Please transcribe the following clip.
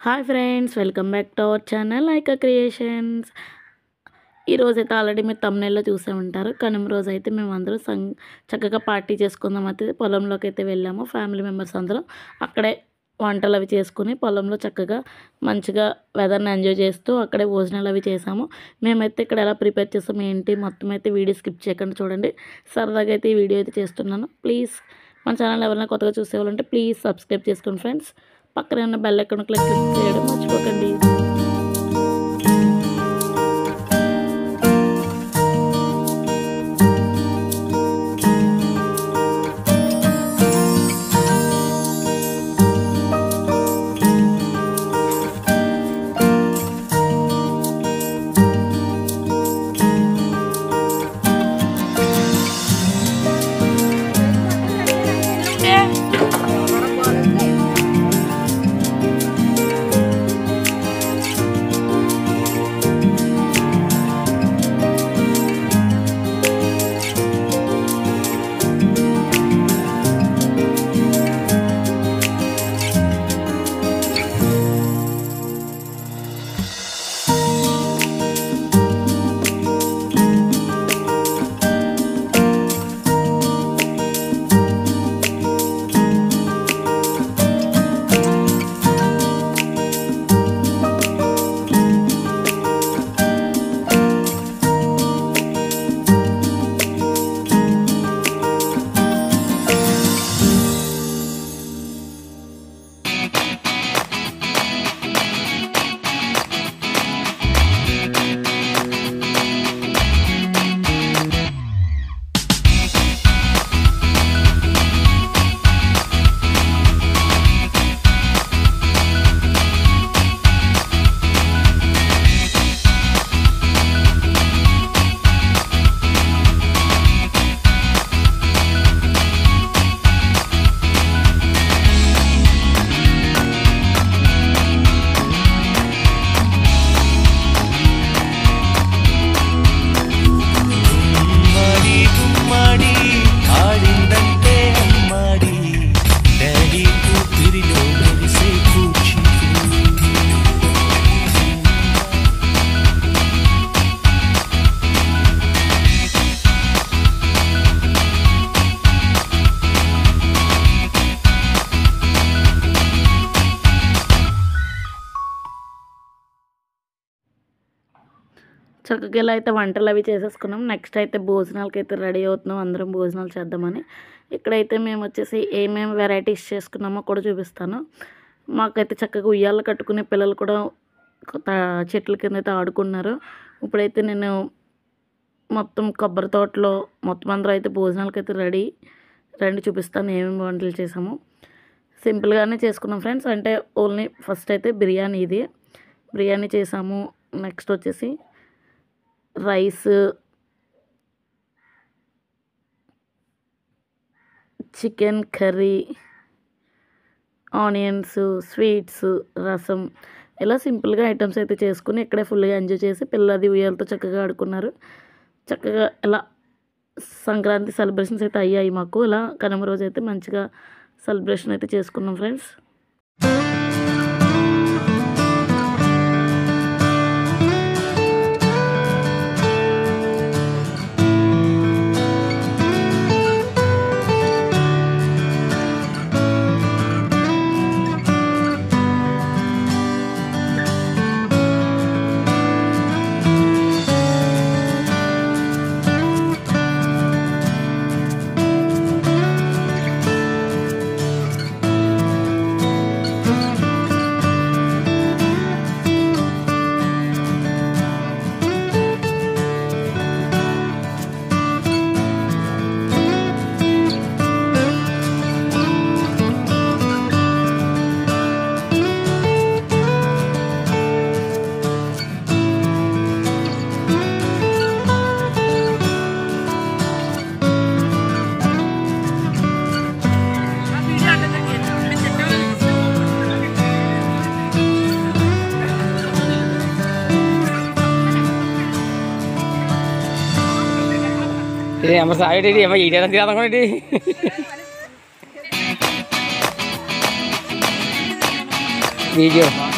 Hi friends, welcome back to our channel Aika creations. ఈరోజైతే already మీరు తమ్నెల్లో చూసే ఉంటారు. కనుమ రోజు అయితే మేము అందరూ చక్కగా పార్టీ చేసుకుందాం అయితే పొలంలోకి అయితే వెళ్ళాము. ఫ్యామిలీ మెంబర్స్ అందరం అక్కడే వంటలు అవి చేసుకుని పొలంలో చక్కగా మంచిగా వెదర్ని ఎంజాయ్ చేస్తూ అక్కడే భోజనాలు అవి చేసాము. మేమైతే ఇక్కడ ఎలా ప్రిపేర్ చేస్తాము ఏంటి మొత్తం అయితే వీడియో స్కిప్ చేయకుండా చూడండి. సరదాగా అయితే ఈ వీడియో అయితే చేస్తున్నాను. ప్లీజ్ మన ఛానల్ ఎవరైనా కొత్తగా చూసేవాళ్ళంటే ప్లీజ్ సబ్స్క్రైబ్ చేసుకోండి ఫ్రెండ్స్. పక్కనే ఉన్న బెల్ ఐకాన్ క్లిక్ చేయడం మర్చిపోకండి. చక్కగా ఇలా అయితే వంటలు అవి చేసేసుకున్నాం. నెక్స్ట్ అయితే భోజనాలకి అయితే రెడీ అవుతున్నాం. అందరం భోజనాలు చేద్దామని. ఇక్కడైతే మేము వచ్చేసి ఏమేమి వెరైటీస్ చేసుకున్నామో కూడా చూపిస్తాను. మాకైతే చక్కగా ఉయ్యాలు కట్టుకునే పిల్లలు కూడా చెట్ల కింద అయితే ఆడుకున్నారు. ఇప్పుడైతే నేను మొత్తం కొబ్బరి తోటలో మొత్తం అందరూ అయితే భోజనాలకి అయితే రండి చూపిస్తాను ఏమేమి వంటలు చేసాము. సింపుల్గానే చేసుకున్నాం ఫ్రెండ్స్. అంటే ఓన్లీ ఫస్ట్ అయితే బిర్యానీ చేసాము. నెక్స్ట్ వచ్చేసి rice, chicken curry, onions, sweets, రసం, ఇలా సింపుల్గా ఐటమ్స్ అయితే చేసుకుని ఇక్కడే ఫుల్గా ఎంజాయ్ చేసి పిల్లలది ఉయ్యాలతో చక్కగా ఆడుకున్నారు. చక్కగా ఇలా సంక్రాంతి సెలబ్రేషన్స్ అయితే అయ్యాయి మాకు. ఇలా కనుమ రోజు అయితే మంచిగా సెలబ్రేషన్ అయితే చేసుకున్నాం friends. Ini nomor saya ini apa ide nanti datang ini. Video.